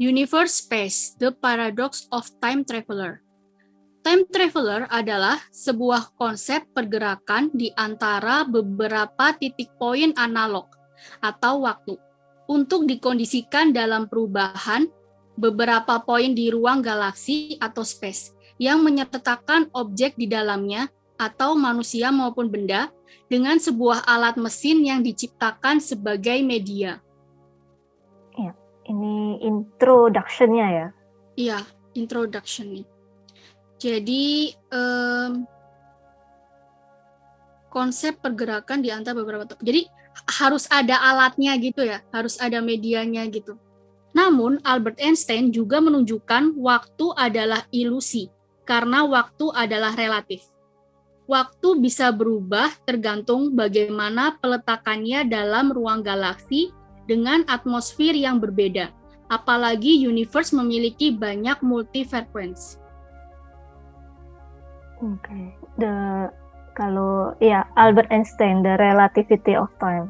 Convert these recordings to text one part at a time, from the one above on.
Universe Space, The Paradox of Time Traveler. Time traveler adalah sebuah konsep pergerakan di antara beberapa titik poin analog atau waktu untuk dikondisikan dalam perubahan beberapa poin di ruang galaksi atau space yang menyertakan objek di dalamnya atau manusia maupun benda dengan sebuah alat mesin yang diciptakan sebagai media. Ya, ini introduction-nya ya? Iya, introduction nih. Jadi konsep pergerakan di antara beberapa. Jadi harus ada alatnya gitu ya, harus ada medianya gitu. Namun Albert Einstein juga menunjukkan waktu adalah ilusi karena waktu adalah relatif. Waktu bisa berubah tergantung bagaimana peletakannya dalam ruang galaksi dengan atmosfer yang berbeda. Apalagi universe memiliki banyak multi-frequency. Oke. Kalau Albert Einstein, the relativity of time.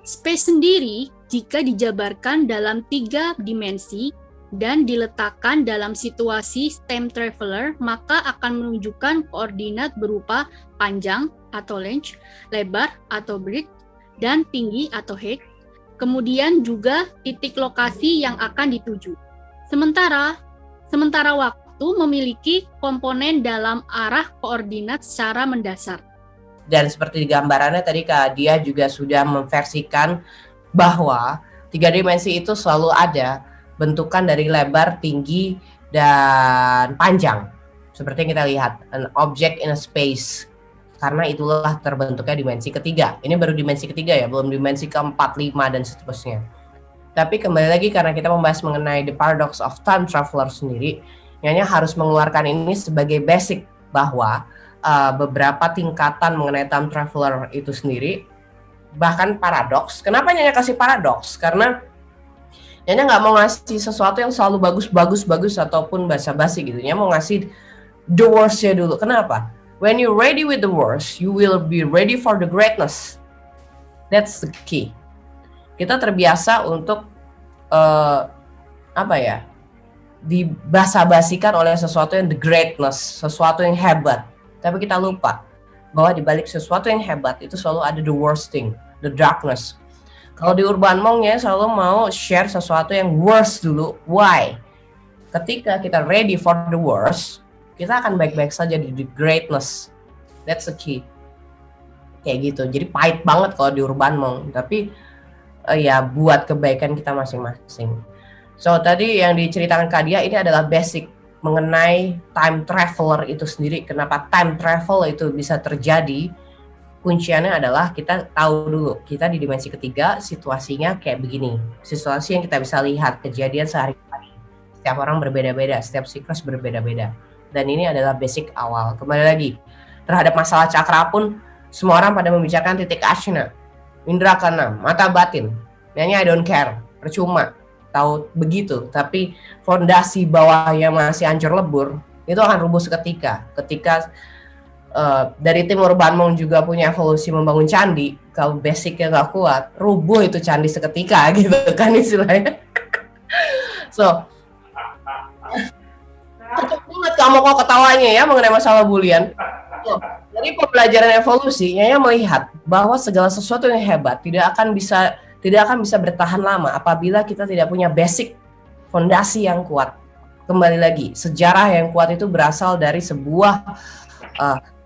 Space sendiri jika dijabarkan dalam 3 dimensi dan diletakkan dalam situasi time traveler, maka akan menunjukkan koordinat berupa panjang atau length, lebar atau breadth, dan tinggi atau height. Kemudian juga titik lokasi yang akan dituju. Sementara waktu memiliki komponen dalam arah koordinat secara mendasar. Dan seperti di gambarannya tadi Kak Dia juga sudah memversikan bahwa 3 dimensi itu selalu ada bentukan dari lebar, tinggi, dan panjang. Seperti yang kita lihat, an object in a space. Karena itulah terbentuknya dimensi ketiga. Ini baru dimensi ketiga ya, belum dimensi keempat, 5, dan seterusnya. Tapi kembali lagi karena kita membahas mengenai the paradox of time traveler sendiri, Nyonya harus mengeluarkan ini sebagai basic bahwa beberapa tingkatan mengenai time traveler itu sendiri, bahkan paradoks. Kenapa Nyonya kasih paradoks? Karena Nyonya nggak mau ngasih sesuatu yang selalu bagus ataupun basa-basi gitu. Nyonya mau ngasih the worst-nya dulu. Kenapa? When you're ready with the worst, you will be ready for the greatness. That's the key. Kita terbiasa untuk dibasa-basikan oleh sesuatu yang the greatness, sesuatu yang hebat. Tapi kita lupa bahwa di balik sesuatu yang hebat itu selalu ada the worst thing, the darkness. Kalau di Urban Monk-nya selalu mau share sesuatu yang worst dulu. Why? Ketika kita ready for the worst, kita akan baik-baik saja di the greatness. That's the key. Kayak gitu. Jadi pahit banget kalau di Urban Monk, tapi ya buat kebaikan kita masing-masing. So tadi yang diceritakan Kak Dia ini adalah basic mengenai time traveler itu sendiri. Kenapa time travel itu bisa terjadi? Kunciannya adalah kita tahu dulu, kita di dimensi ketiga situasinya kayak begini. Situasi yang kita bisa lihat, kejadian sehari-hari. Setiap orang berbeda-beda, setiap siklus berbeda-beda. Dan ini adalah basic awal. Kembali lagi, terhadap masalah cakra pun semua orang pada membicarakan titik asna, indra keenam, mata batin. Nyanyi I don't care, percuma. Tahu begitu, tapi fondasi bawahnya masih hancur lebur, itu akan rubuh seketika. Ketika dari tim Urban Monk juga punya evolusi membangun candi, kalau basicnya nggak kuat, rubuh itu candi seketika gitu kan istilahnya. So, tetap banget kamu kok ketawanya ya mengenai masalah bulian. So, dari pembelajaran evolusi, Nyanya melihat bahwa segala sesuatu yang hebat tidak akan bisa bertahan lama apabila kita tidak punya basic fondasi yang kuat. Kembali lagi, sejarah yang kuat itu berasal dari sebuah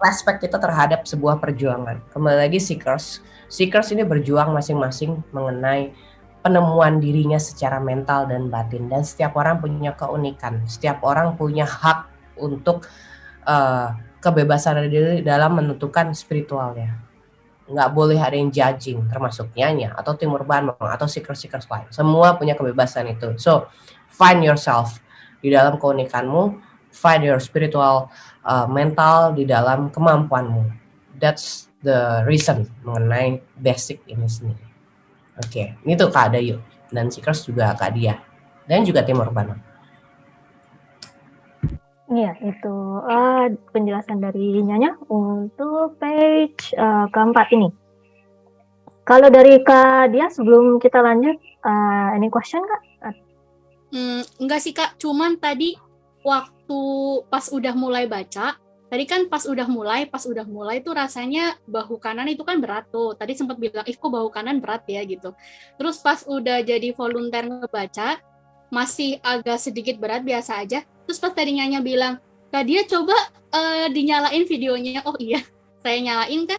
aspek kita terhadap sebuah perjuangan. Kembali lagi Seekers ini berjuang masing-masing mengenai penemuan dirinya secara mental dan batin. Dan setiap orang punya keunikan, setiap orang punya hak untuk kebebasan diri dalam menentukan spiritualnya. Nggak boleh ada yang judging, termasuk Nyanya atau tim Urban Monk atau seekers lain. Semua punya kebebasan itu. So, find yourself di dalam keunikanmu, find your spiritual mental di dalam kemampuanmu. That's the reason mengenai basic ini sendiri. Oke, ini tuh Kak Dayu dan seekers juga Kak Dia dan juga tim Urban Monk. Iya, itu penjelasan dari Nyanya untuk page keempat ini. Kalau dari Kak Dia, sebelum kita lanjut, any question Kak? Enggak sih Kak, cuman tadi waktu pas udah mulai baca, tadi kan pas udah mulai tuh rasanya bahu kanan itu kan berat tuh. Tadi sempat bilang, kok bahu kanan berat ya gitu. Terus pas udah jadi volunteer ngebaca, masih agak sedikit berat biasa aja. Terus pas tadi Nyanya bilang, Kak dia coba dinyalain videonya. Oh iya, saya nyalain kan.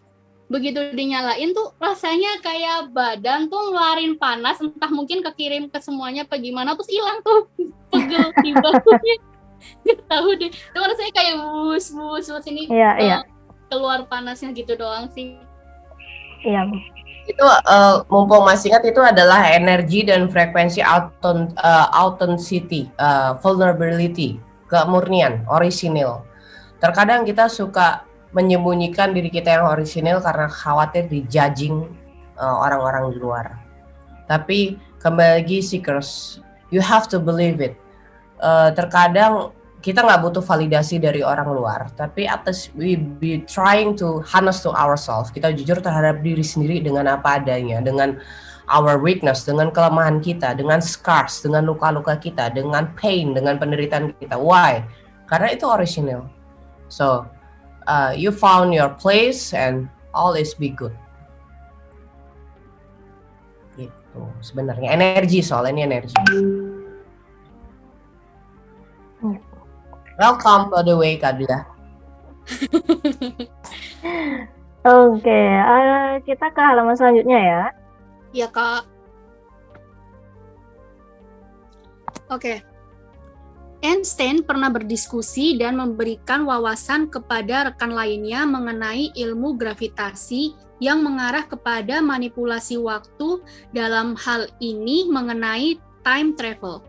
Begitu dinyalain tuh rasanya kayak badan tuh ngeluarin panas, entah mungkin kekirim ke semuanya apa gimana, terus hilang tuh pegel di bahunya. Nggak tahu deh, cuma rasanya kayak bus ini Iya. keluar panasnya gitu doang sih. Iya. Itu mumpung masih ingat, itu adalah energi dan frekuensi authenticity, vulnerability, kemurnian, orisinil. Terkadang kita suka menyembunyikan diri kita yang orisinil karena khawatir dijudging orang-orang di luar. Tapi kembali lagi seekers, you have to believe it. Terkadang kita nggak butuh validasi dari orang luar, tapi atas we be trying to honest to ourselves. Kita jujur terhadap diri sendiri dengan apa adanya, dengan our weakness, dengan kelemahan kita, dengan scars, dengan luka-luka kita, dengan pain, dengan penderitaan kita. Why? Karena itu original. So you found your place and all is be good. Gitu. Sebenarnya energi, soalnya ini energi. Welcome by the way, Kak Dia. Oke, kita ke halaman selanjutnya ya. Iya Kak. Oke. Einstein pernah berdiskusi dan memberikan wawasan kepada rekan lainnya mengenai ilmu gravitasi yang mengarah kepada manipulasi waktu, dalam hal ini mengenai time travel.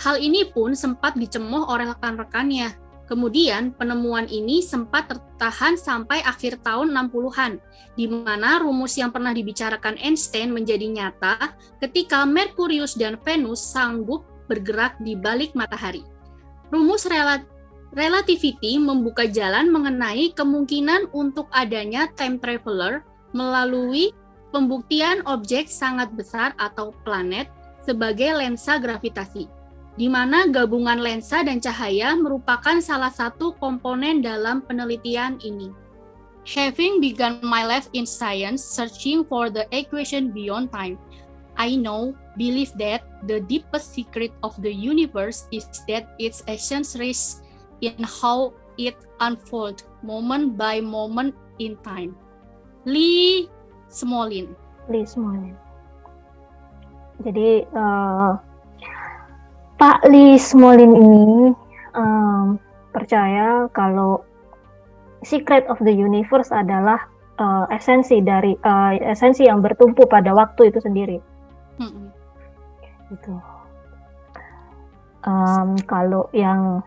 Hal ini pun sempat dicemooh oleh rekan-rekannya. Kemudian penemuan ini sempat tertahan sampai akhir tahun 60-an, di mana rumus yang pernah dibicarakan Einstein menjadi nyata ketika Merkurius dan Venus sanggup bergerak di balik matahari. Rumus relativity membuka jalan mengenai kemungkinan untuk adanya time traveler melalui pembuktian objek sangat besar atau planet sebagai lensa gravitasi, di mana gabungan lensa dan cahaya merupakan salah satu komponen dalam penelitian ini. Having begun my life in science searching for the equation beyond time, I believe that the deepest secret of the universe is that its essence rests in how it unfolds moment by moment in time. Lee Smolin. Jadi Pak Lee Smolin ini percaya kalau secret of the universe adalah esensi yang bertumpu pada waktu itu sendiri. Gitu. Kalau yang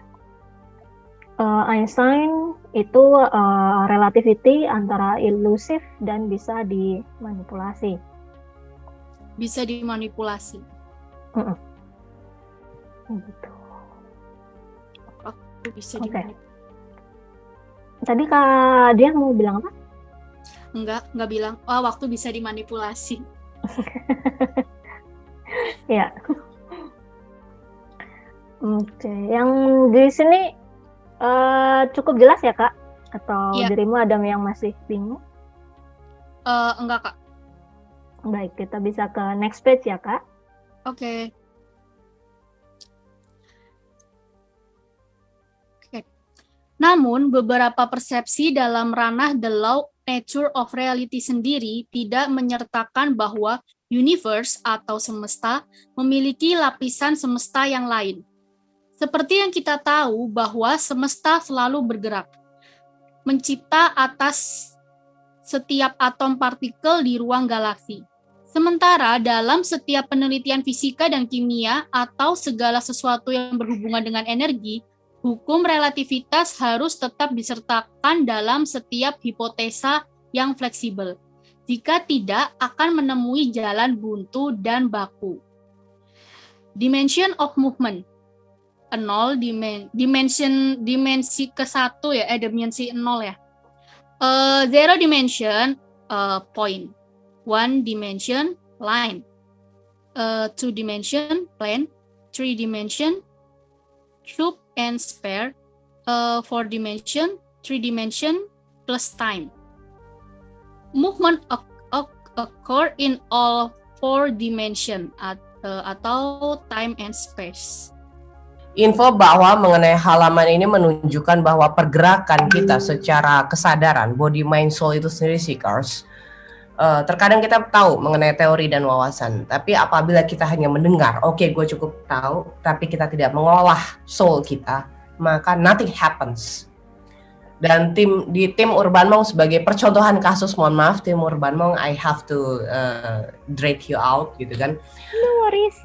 Einstein itu relativity antara ilusif dan bisa dimanipulasi. Bisa dimanipulasi. Gitu. Waktu bisa dimanipulasi. Tadi Kak dia mau bilang apa? Enggak bilang. Oh, waktu bisa dimanipulasi. Ya. Oke, yang di sini cukup jelas ya Kak? Atau dirimu ada yang masih bingung? Enggak Kak. Baik, kita bisa ke next page ya Kak. Oke. Namun, beberapa persepsi dalam ranah the law nature of reality sendiri tidak menyertakan bahwa universe atau semesta memiliki lapisan semesta yang lain. Seperti yang kita tahu bahwa semesta selalu bergerak, mencipta atas setiap atom partikel di ruang galaksi. Sementara dalam setiap penelitian fisika dan kimia atau segala sesuatu yang berhubungan dengan energi, hukum relativitas harus tetap disertakan dalam setiap hipotesa yang fleksibel. Jika tidak, akan menemui jalan buntu dan baku. Dimension of movement. 0 dimensi ke-1 ya, dimensi 0 ya. 0 dimension point. 1 dimension line. 2 dimension plane. three dimension, cube and sphere, four dimension, three dimension plus time. Movement occur in all four dimension atau time and space. Info bahwa mengenai halaman ini menunjukkan bahwa pergerakan kita secara kesadaran, body, mind, soul itu sendiri seekers. Terkadang kita tahu mengenai teori dan wawasan, tapi apabila kita hanya mendengar, oke, gue cukup tahu, tapi kita tidak mengolah soul kita, maka nothing happens. Dan tim Urban Monk sebagai percontohan kasus, mohon maaf tim Urban Monk, I have to drag you out gitu kan. No worries.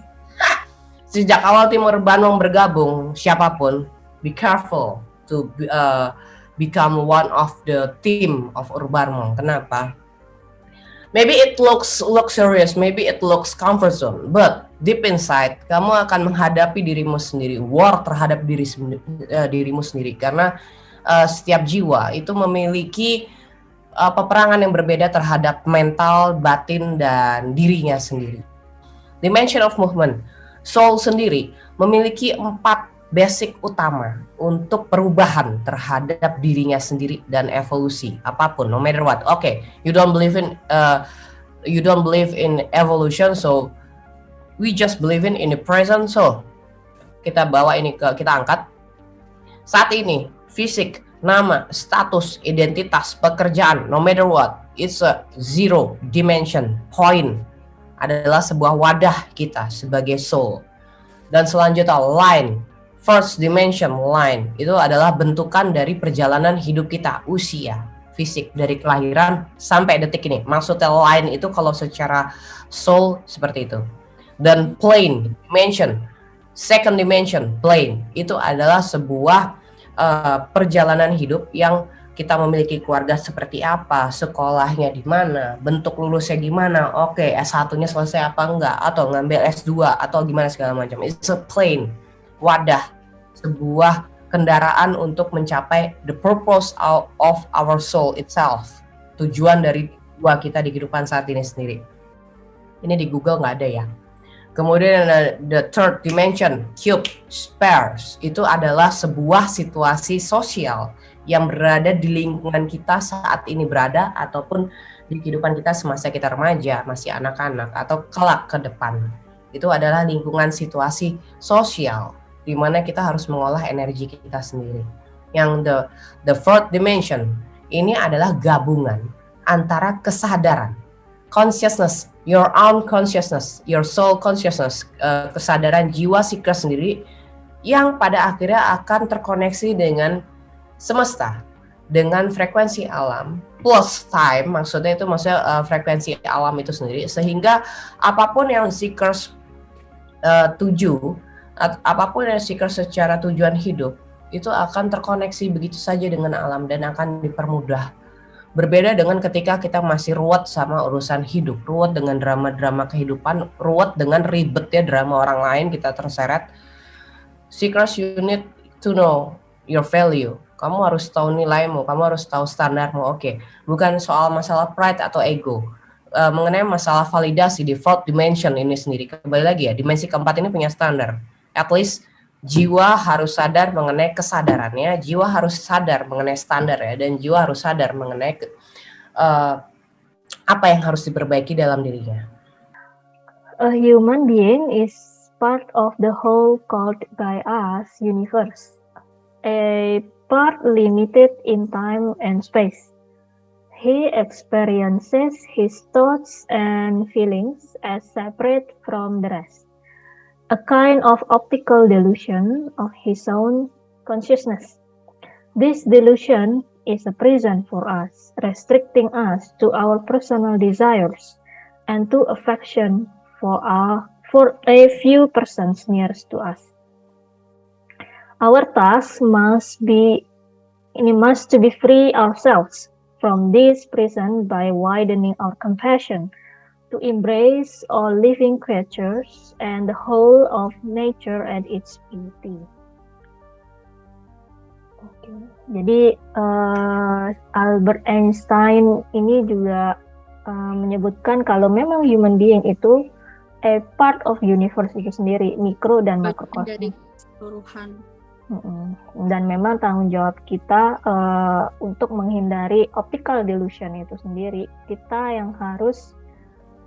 Sejak awal tim Urban Monk bergabung, siapapun, be careful to become one of the team of Urban Monk. Kenapa? Maybe it looks luxurious, maybe it looks comfort zone, but deep inside kamu akan menghadapi dirimu sendiri, war terhadap dirimu sendiri, karena setiap jiwa itu memiliki peperangan yang berbeda terhadap mental, batin, dan dirinya sendiri. Dimension of movement, soul sendiri memiliki 4 basic utama untuk perubahan terhadap dirinya sendiri dan evolusi apapun, no matter what. Okay, you don't believe in evolution, so we just believe in the present. So kita bawa ini kita angkat saat ini. Fisik, nama, status, identitas, pekerjaan, no matter what, it's a zero dimension point, adalah sebuah wadah kita sebagai soul. Dan selanjutnya line, first dimension line, itu adalah bentukan dari perjalanan hidup kita, usia, fisik, dari kelahiran sampai detik ini. Maksudnya line itu kalau secara soul seperti itu. Dan plane, dimension, second dimension, plane, itu adalah sebuah perjalanan hidup yang kita memiliki keluarga seperti apa, sekolahnya di mana, bentuk lulusnya gimana, oke, S1-nya selesai apa enggak, atau ngambil S2, atau gimana segala macam. It's a plane, wadah, sebuah kendaraan untuk mencapai the purpose of our soul itself, tujuan dari jiwa kita di kehidupan saat ini sendiri. Ini di Google nggak ada ya. Kemudian the third dimension, cube, spheres, itu adalah sebuah situasi sosial yang berada di lingkungan kita saat ini berada, ataupun di kehidupan kita semasa kita remaja, masih anak-anak, atau kelak ke depan. Itu adalah lingkungan situasi sosial, di mana kita harus mengolah energi kita sendiri. Yang the fourth dimension, ini adalah gabungan antara kesadaran, consciousness, your own consciousness, your soul consciousness, kesadaran jiwa seeker sendiri yang pada akhirnya akan terkoneksi dengan semesta, dengan frekuensi alam plus time, maksudnya frekuensi alam itu sendiri, sehingga apapun yang seekers tuju, apapun yang seekers secara tujuan hidup itu akan terkoneksi begitu saja dengan alam dan akan dipermudah. Berbeda dengan ketika kita masih ruwet sama urusan hidup, ruwet dengan drama-drama kehidupan, ruwet dengan ribetnya drama orang lain, kita terseret. Seekers, you need to know your value. Kamu harus tahu nilaimu, kamu harus tahu standarmu. Oke, bukan soal masalah pride atau ego. Mengenai masalah validasi di fourth dimension ini sendiri, kembali lagi ya, dimensi keempat ini punya standar. At least jiwa harus sadar mengenai kesadarannya, jiwa harus sadar mengenai standar ya, dan jiwa harus sadar mengenai apa yang harus diperbaiki dalam dirinya. A human being is part of the whole called by us universe, a part limited in time and space. He experiences his thoughts and feelings as separate from the rest. A kind of optical delusion of his own consciousness. This delusion is a prison for us, restricting us to our personal desires and to affection for a few persons nearest to us. Our task must be to be free ourselves from this prison by widening our compassion, to embrace all living creatures and the whole of nature and its beauty. Oke. Jadi Albert Einstein ini juga menyebutkan kalau memang human being itu a part of universe itu sendiri, mikro dan bagian dari makrokosmos. keseluruhan. Dan memang tanggung jawab kita untuk menghindari optical delusion itu sendiri, kita yang harus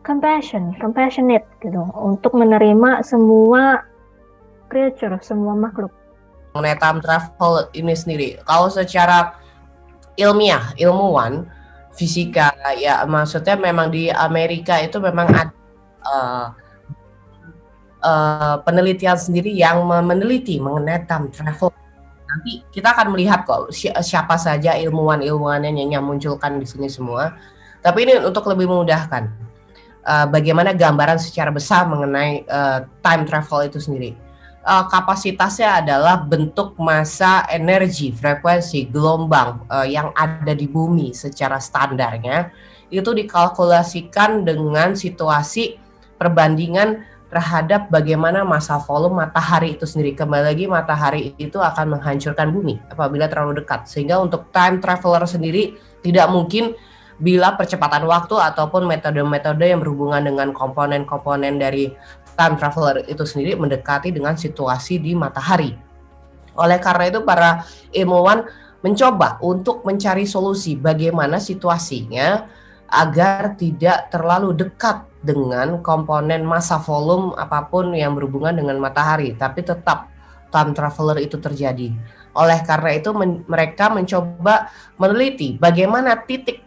compassionate gitu, untuk menerima semua creature, semua makhluk. Mengenai time travel ini sendiri, kalau secara ilmiah, ilmuwan fisika ya, maksudnya memang di Amerika itu memang ada penelitian sendiri yang meneliti mengenai time travel. Nanti kita akan melihat kok siapa saja ilmuwan-ilmuwannya yang munculkan di sini semua. Tapi ini untuk lebih memudahkan bagaimana gambaran secara besar mengenai time travel itu sendiri. Kapasitasnya adalah bentuk massa, energi, frekuensi, gelombang yang ada di bumi secara standarnya itu dikalkulasikan dengan situasi perbandingan terhadap bagaimana massa volume matahari itu sendiri. Kembali lagi, matahari itu akan menghancurkan bumi apabila terlalu dekat. Sehingga untuk time traveler sendiri tidak mungkin bila percepatan waktu ataupun metode-metode yang berhubungan dengan komponen-komponen dari time traveler itu sendiri mendekati dengan situasi di matahari. Oleh karena itu, para ilmuwan mencoba untuk mencari solusi bagaimana situasinya agar tidak terlalu dekat dengan komponen massa volume apapun yang berhubungan dengan matahari, tapi tetap time traveler itu terjadi. Oleh karena itu mereka mencoba meneliti bagaimana titik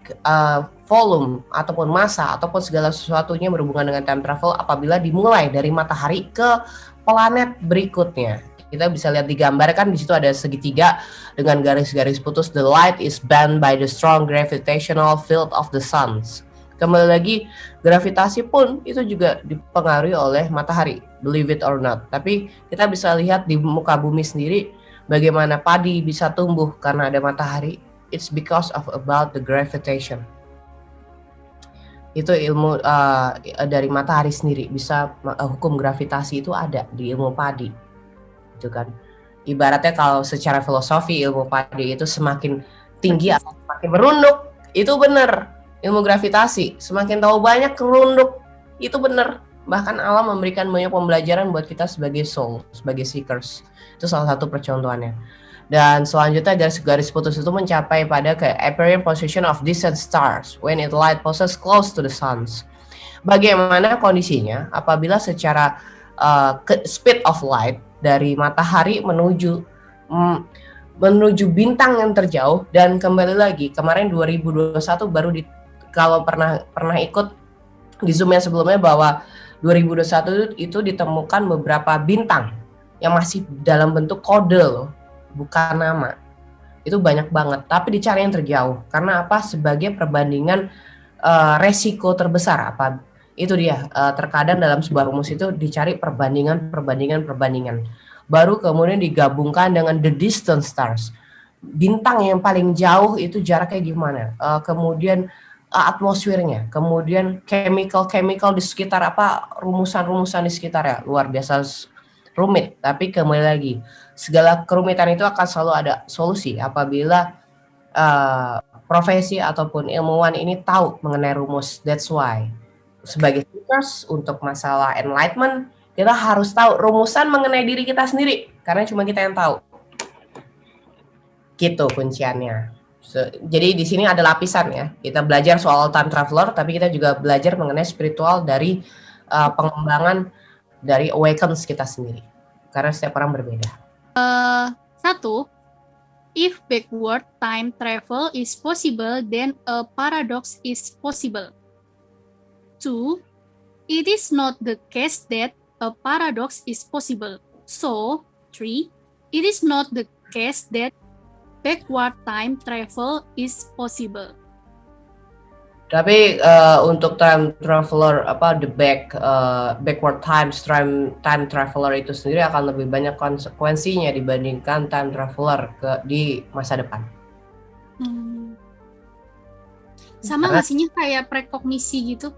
volume ataupun massa ataupun segala sesuatunya berhubungan dengan time travel apabila dimulai dari matahari ke planet berikutnya. Kita bisa lihat digambarkan di situ ada segitiga dengan garis-garis putus. The light is bent by the strong gravitational field of the suns. Kembali lagi, gravitasi pun itu juga dipengaruhi oleh matahari, believe it or not. Tapi kita bisa lihat di muka bumi sendiri bagaimana padi bisa tumbuh karena ada matahari. It's because of about the gravitation. Itu ilmu dari matahari sendiri, bisa hukum gravitasi itu ada di ilmu padi. Itu kan. Ibaratnya kalau secara filosofi ilmu padi itu semakin tinggi atau semakin merunduk, itu benar. Ilmu gravitasi, semakin tahu banyak kerunduk, itu benar. Bahkan alam memberikan banyak pembelajaran buat kita sebagai soul, sebagai seekers. Itu salah satu percontohannya. Dan selanjutnya garis-garis putus itu mencapai pada ke apparent position of distant stars when its light passes close to the suns. Bagaimana kondisinya apabila secara speed of light dari matahari menuju bintang yang terjauh. Dan kembali lagi, kemarin 2021 baru kalau pernah ikut di Zoom yang sebelumnya bahwa 2021 itu ditemukan beberapa bintang yang masih dalam bentuk kode loh, bukan nama. Itu banyak banget, tapi dicari yang terjauh. Karena apa? Sebagai perbandingan resiko terbesar. Apa? Itu dia, terkadang dalam sebuah rumus itu dicari perbandingan. Baru kemudian digabungkan dengan the distant stars. Bintang yang paling jauh itu jaraknya gimana? Kemudian atmosfernya, kemudian chemical di sekitar rumusan di sekitarnya, luar biasa rumit. Tapi kembali lagi, segala kerumitan itu akan selalu ada solusi apabila profesi ataupun ilmuwan ini tahu mengenai rumus. That's why sebagai seekers untuk masalah enlightenment kita harus tahu rumusan mengenai diri kita sendiri, karena cuma kita yang tahu. Gitu kunciannya. Jadi di sini ada lapisan ya. Kita belajar soal time traveler, tapi kita juga belajar mengenai spiritual dari pengembangan dari awakens kita sendiri. Karena setiap orang berbeda. 1. If backward time travel is possible, then a paradox is possible. 2. It is not the case that a paradox is possible. So, 3. It is not the case that backward time travel is possible. Tapi untuk time traveler backward time traveler itu sendiri akan lebih banyak konsekuensinya dibandingkan time traveler di masa depan. Sama ngasihnya kayak prekognisi gitu.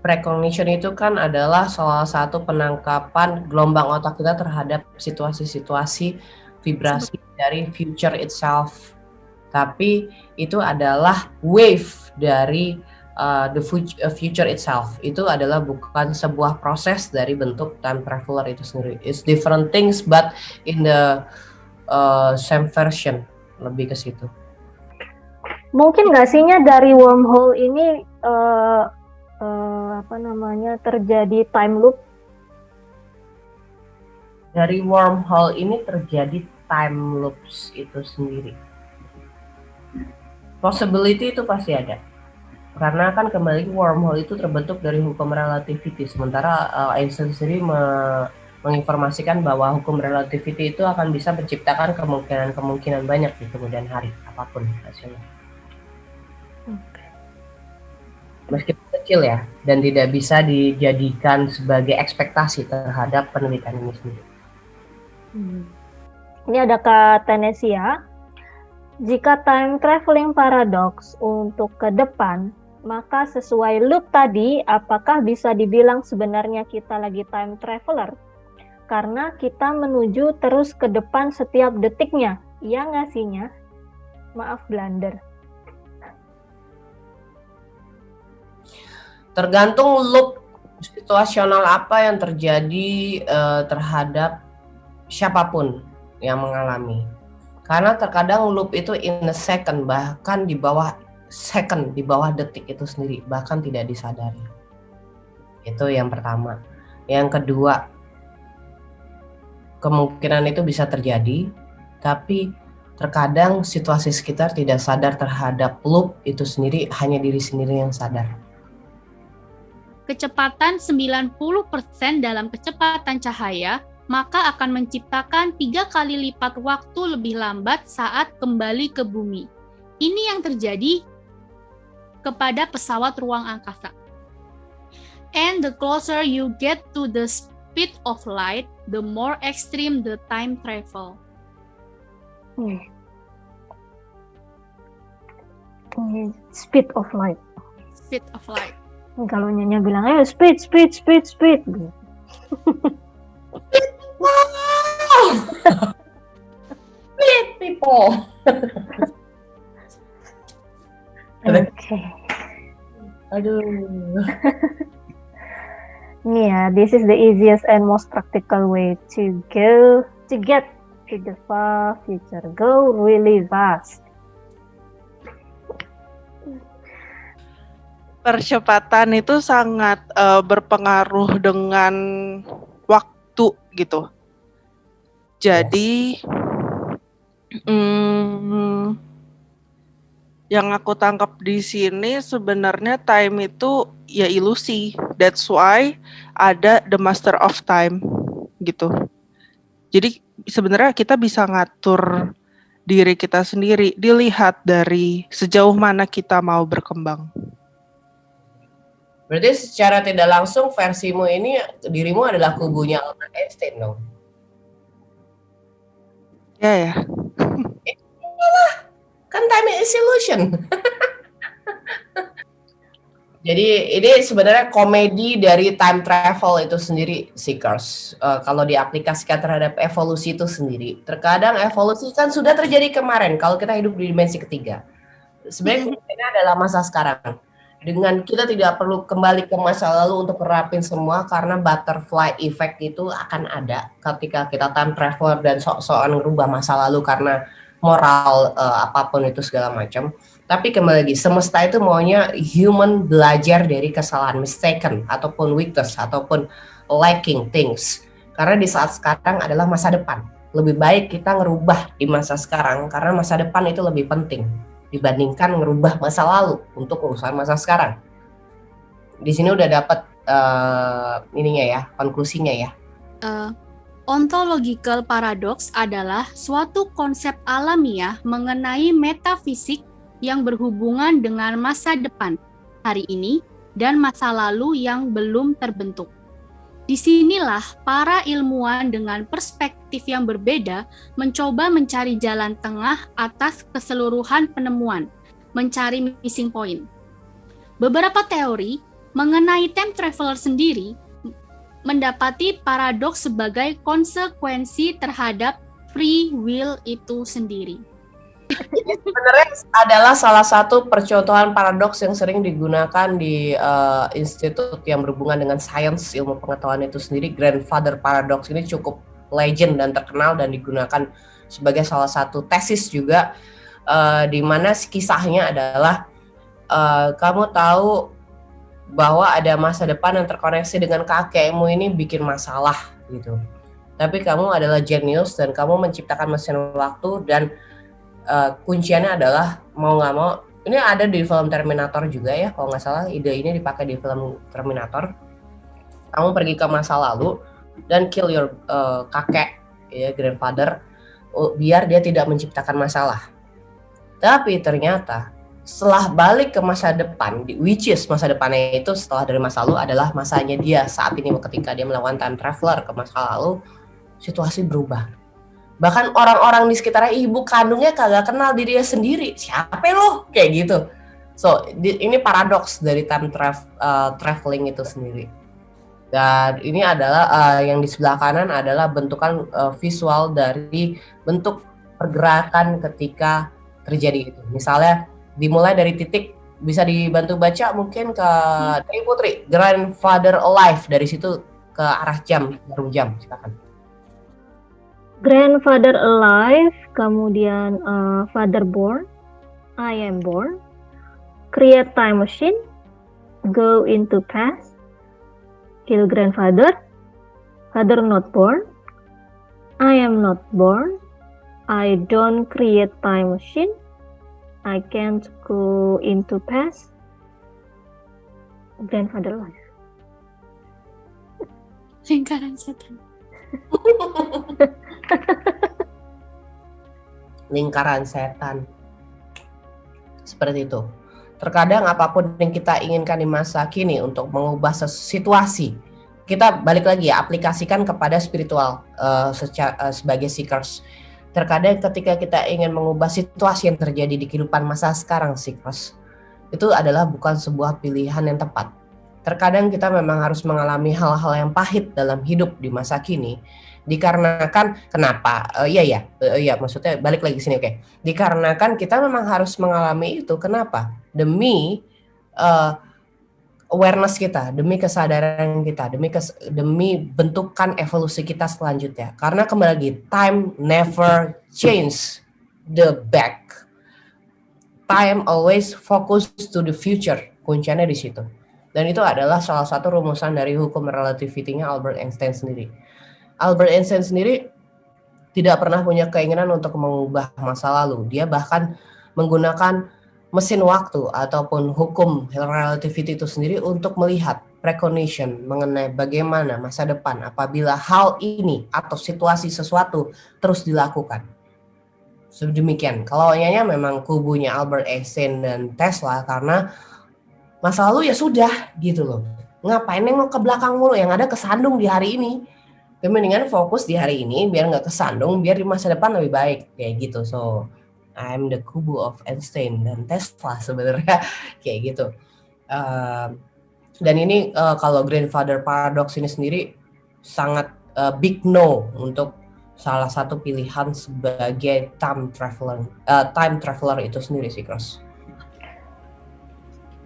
Precognition itu kan adalah salah satu penangkapan gelombang otak kita terhadap situasi-situasi vibrasi dari future itself. Tapi itu adalah wave dari the future itself itu adalah bukan sebuah proses dari bentuk time traveler itu sendiri. It's different things but in the same version, lebih ke situ. Mungkin nggak sihnya dari wormhole ini terjadi time loop? Dari wormhole ini terjadi time loops itu sendiri. Possibility itu pasti ada. Karena kan kembali wormhole itu terbentuk dari hukum relativity. Sementara Einstein sendiri menginformasikan bahwa hukum relativity itu akan bisa menciptakan kemungkinan banyak di kemudian hari, apapun hasilnya. Meskipun kecil ya, dan tidak bisa dijadikan sebagai ekspektasi terhadap penelitian ini sendiri. Ini ada Kak Tenesia. Jika time traveling paradox untuk ke depan, maka sesuai loop tadi, apakah bisa dibilang sebenarnya kita lagi time traveler? Karena kita menuju terus ke depan setiap detiknya. Iya nggak sihnya? Maaf blunder. Tergantung loop situasional apa yang terjadi terhadap siapapun yang mengalami. Karena terkadang loop itu in a second, bahkan di bawah second, di bawah detik itu sendiri, bahkan tidak disadari. Itu yang pertama. Yang kedua, kemungkinan itu bisa terjadi, tapi terkadang situasi sekitar tidak sadar terhadap loop itu sendiri, hanya diri sendiri yang sadar. Kecepatan 90% dalam kecepatan cahaya, maka akan menciptakan 3 kali lipat waktu lebih lambat saat kembali ke bumi. Ini yang terjadi kepada pesawat ruang angkasa. And the closer you get to the speed of light, the more extreme the time travel. Speed of light. Speed of light. Kalau Nyonya bilang, ayo speed. Wow! Speed people. Okay. Aduh. Yeah, this is the easiest and most practical way to get to the far future. Go really fast. Percepatan itu sangat berpengaruh dengan waktu gitu. Jadi yang aku tangkap di sini sebenarnya time itu ya ilusi. That's why ada the master of time gitu. Jadi sebenarnya kita bisa ngatur diri kita sendiri, dilihat dari sejauh mana kita mau berkembang. Berarti secara tidak langsung versimu ini, dirimu adalah kubunya Albert Einstein dong? Ya. Kan time is illusion. Jadi ini sebenarnya komedi dari time travel itu sendiri, Seekers. Kalau diaplikasikan terhadap evolusi itu sendiri. Terkadang evolusi kan sudah terjadi kemarin, kalau kita hidup di dimensi ketiga. Sebenarnya ini adalah masa sekarang. Dengan kita tidak perlu kembali ke masa lalu untuk merapin semua, karena butterfly effect itu akan ada ketika kita time traveler dan sok-sokan merubah masa lalu karena moral apapun itu segala macam. Tapi kembali lagi, semesta itu maunya human belajar dari kesalahan, mistaken ataupun weakness ataupun lacking things. Karena di saat sekarang adalah masa depan. Lebih baik kita ngerubah di masa sekarang karena masa depan itu lebih penting dibandingkan ngerubah masa lalu untuk urusan masa sekarang. Di sini udah dapat konklusinya ya. Ontological paradox adalah suatu konsep alamiah mengenai metafisik yang berhubungan dengan masa depan, hari ini, dan masa lalu yang belum terbentuk. Disinilah para ilmuwan dengan perspektif yang berbeda mencoba mencari jalan tengah atas keseluruhan penemuan, mencari missing point. Beberapa teori mengenai time traveler sendiri mendapati paradoks sebagai konsekuensi terhadap free will itu sendiri. Ini sebenarnya adalah salah satu percontohan paradoks yang sering digunakan di institut yang berhubungan dengan sains ilmu pengetahuan itu sendiri. Grandfather paradox ini cukup legend dan terkenal dan digunakan sebagai salah satu tesis juga, di mana kisahnya adalah kamu tahu bahwa ada masa depan yang terkoneksi dengan kakekmu ini bikin masalah gitu. Tapi kamu adalah jenius dan kamu menciptakan mesin waktu dan kunciannya adalah mau nggak mau, ini ada di film Terminator juga ya kalau nggak salah, ide ini dipakai di film Terminator. Kamu pergi ke masa lalu dan kill your kakek ya, grandfather, biar dia tidak menciptakan masalah. Tapi ternyata setelah balik ke masa depan, which is masa depannya itu setelah dari masa lalu adalah masanya dia saat ini, ketika dia melakukan time traveler ke masa lalu, situasi berubah. Bahkan orang-orang di sekitarnya, ibu kandungnya kagak kenal diri dia sendiri, siapa lo? Kayak gitu. So, ini paradoks dari time traveling itu sendiri. Dan ini adalah yang di sebelah kanan adalah bentukan visual dari bentuk pergerakan ketika terjadi itu. Misalnya dimulai dari titik, bisa dibantu baca mungkin ke dari Putri, grandfather alive, dari situ ke arah jam, jarum jam, silakan. Grandfather alive, kemudian father born, I am born, create time machine, go into past, kill grandfather, father not born, I am not born, I don't create time machine, I can't go into past, grandfather alive. Lingkaran setan. Lingkaran setan. Seperti itu. Terkadang apapun yang kita inginkan di masa kini untuk mengubah situasi, kita balik lagi ya, aplikasikan kepada spiritual sebagai seekers. Terkadang ketika kita ingin mengubah situasi yang terjadi di kehidupan masa sekarang, seekers, itu adalah bukan sebuah pilihan yang tepat. Terkadang kita memang harus mengalami hal-hal yang pahit dalam hidup di masa kini, dikarenakan kenapa? Maksudnya balik lagi sini, oke. Dikarenakan kita memang harus mengalami itu, kenapa? Demi awareness kita, demi kesadaran kita, demi bentukan evolusi kita selanjutnya. Karena kembali lagi, time never change the back. Time always focus to the future. Kuncinya di situ. Dan itu adalah salah satu rumusan dari hukum relativity-nya Albert Einstein sendiri. Albert Einstein sendiri tidak pernah punya keinginan untuk mengubah masa lalu. Dia bahkan menggunakan mesin waktu ataupun hukum relativity itu sendiri untuk melihat precognition mengenai bagaimana masa depan apabila hal ini atau situasi sesuatu terus dilakukan. Sedemikian. Kalau nyanyi memang kubunya Albert Einstein dan Tesla, karena masa lalu ya sudah gitu loh. Ngapain nengok ke belakang mulu, yang ada kesandung di hari ini. Mendingan fokus di hari ini biar nggak kesandung, biar di masa depan lebih baik kayak gitu. So I'm the kubu of Einstein dan Tesla sebenarnya kayak gitu. Dan ini kalau grandfather paradox ini sendiri sangat big no untuk salah satu pilihan sebagai time traveler itu sendiri sih, Cross.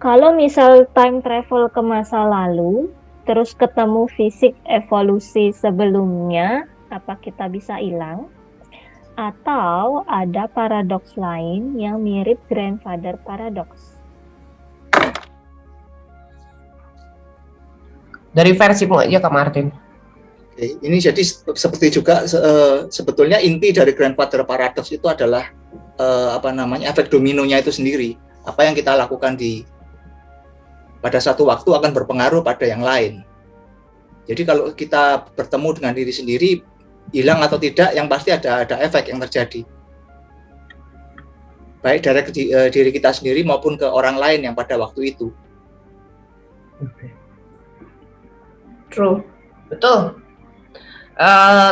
Kalau misal time travel ke masa lalu, terus ketemu fisik evolusi sebelumnya, apa kita bisa hilang? Atau ada paradoks lain yang mirip grandfather paradox? Dari versimu aja Kak Martin. Oke, ini jadi seperti juga sebetulnya inti dari grandfather paradox itu adalah efek dominonya itu sendiri. Apa yang kita lakukan pada satu waktu akan berpengaruh pada yang lain. Jadi kalau kita bertemu dengan diri sendiri, hilang atau tidak, yang pasti ada efek yang terjadi. Baik dari diri kita sendiri maupun ke orang lain yang pada waktu itu. True, betul.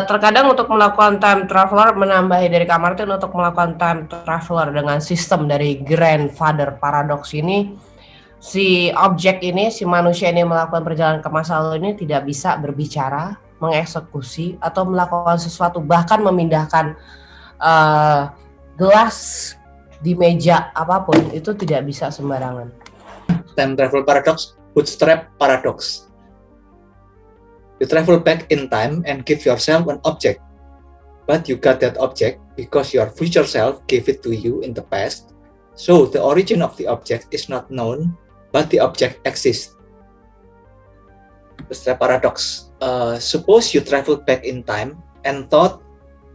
Terkadang untuk melakukan time traveler, menambahi dari Kak Martin, untuk melakukan time traveler dengan sistem dari grandfather paradox ini, si objek ini, si manusia ini melakukan perjalanan ke masa lalu ini tidak bisa berbicara, mengeksekusi, atau melakukan sesuatu, bahkan memindahkan gelas di meja apapun itu tidak bisa sembarangan. Time travel paradox, bootstrap paradox. You travel back in time and give yourself an object, but you got that object because your future self gave it to you in the past. So the origin of the object is not known, but the object exists. Bootstrap paradox. Suppose you traveled back in time and taught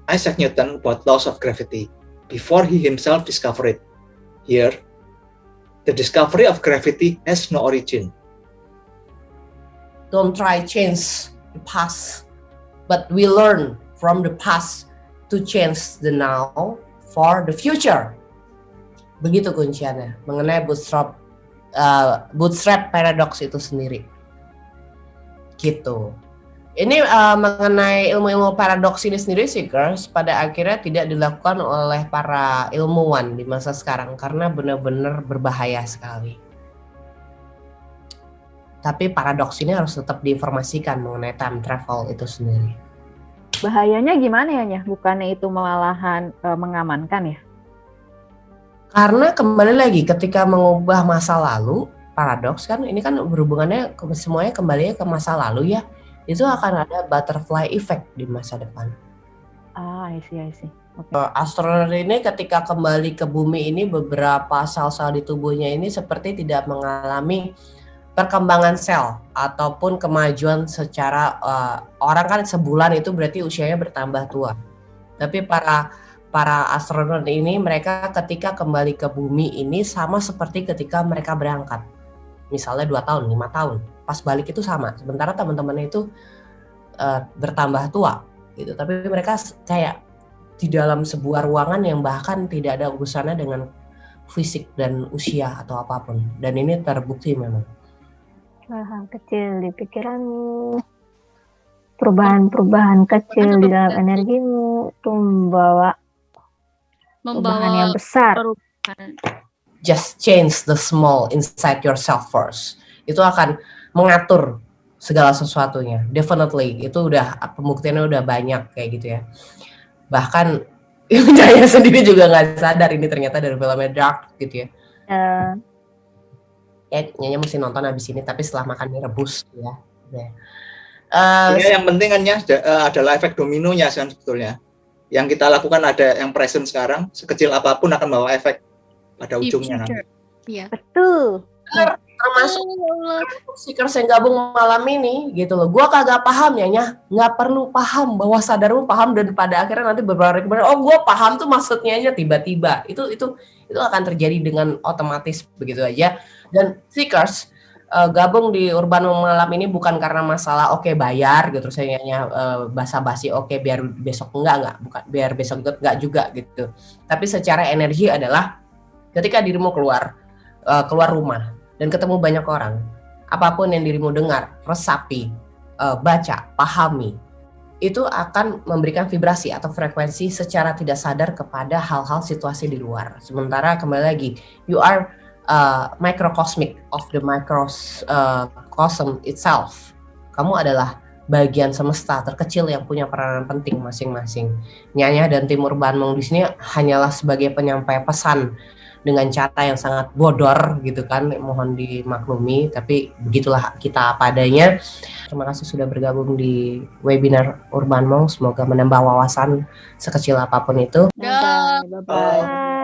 Isaac Newton about laws of gravity before he himself discovered it. Here, the discovery of gravity has no origin. Don't try change the past, but we learn from the past to change the now for the future. Begitu kunciannya mengenai bootstrap paradox itu sendiri. Gitu. Ini mengenai ilmu-ilmu paradoks ini sendiri sih, girls, pada akhirnya tidak dilakukan oleh para ilmuwan di masa sekarang karena benar-benar berbahaya sekali. Tapi paradoks ini harus tetap diinformasikan mengenai time travel itu sendiri. Bahayanya gimana ya, Nyah? Bukannya itu malahan mengamankan ya? Karena kembali lagi ketika mengubah masa lalu, paradoks kan ini kan berhubungannya semuanya kembali ke masa lalu ya. Itu akan ada butterfly effect di masa depan. I see. Okay. Astronot ini ketika kembali ke bumi ini beberapa sel-sel di tubuhnya ini seperti tidak mengalami perkembangan sel ataupun kemajuan secara orang kan sebulan itu berarti usianya bertambah tua. Tapi para astronot ini mereka ketika kembali ke bumi ini sama seperti ketika mereka berangkat. Misalnya 2 tahun, 5 tahun. Pas balik itu sama. Sementara teman-temannya itu bertambah tua gitu. Tapi mereka kayak di dalam sebuah ruangan yang bahkan tidak ada urusannya dengan fisik dan usia atau apapun. Dan ini terbukti memang. Hal kecil di pikiranmu, perubahan kecil di dalam energimu itu membawa perubahan yang besar. Just change the small inside yourself first. Itu akan mengatur segala sesuatunya. Definitely itu udah pembuktiannya udah banyak kayak gitu ya. Bahkan Jaya sendiri juga nggak sadar ini ternyata dari filmnya Dark gitu ya. Nyonya mesti nonton abis ini, tapi setelah makan mie rebus ya. Yang penting kan ya adalah efek dominonya kan sebetulnya. Yang kita lakukan ada yang present sekarang, sekecil apapun akan bawa efek pada ujungnya nanti. Iya. Betul. Termasuk Seekers yang gabung malam ini gitu loh. Gua kagak paham ya, nggak perlu paham, bahwa sadarmu paham dan pada akhirnya nanti beberapa hari kemudian gua paham tuh maksudnya aja tiba-tiba. Itu akan terjadi dengan otomatis begitu aja. Dan Seekers gabung di Urban malam ini bukan karena masalah bayar gitu saya basa-basi biar besok enggak bukan biar besok enggak juga gitu. Tapi secara energi adalah ketika dirimu keluar rumah dan ketemu banyak orang, apapun yang dirimu dengar, resapi, baca, pahami, itu akan memberikan vibrasi atau frekuensi secara tidak sadar kepada hal-hal situasi di luar. Sementara kembali lagi, you are microcosmic of the microcosm itself. Kamu adalah bagian semesta terkecil yang punya peranan penting masing-masing. Nyanya dan tim Urban Mong di sini hanyalah sebagai penyampai pesan dengan cara yang sangat bodor gitu kan, mohon dimaklumi, tapi begitulah kita padanya. Terima kasih sudah bergabung di webinar Urban Mong, semoga menambah wawasan sekecil apapun itu. Dah. Bye-bye.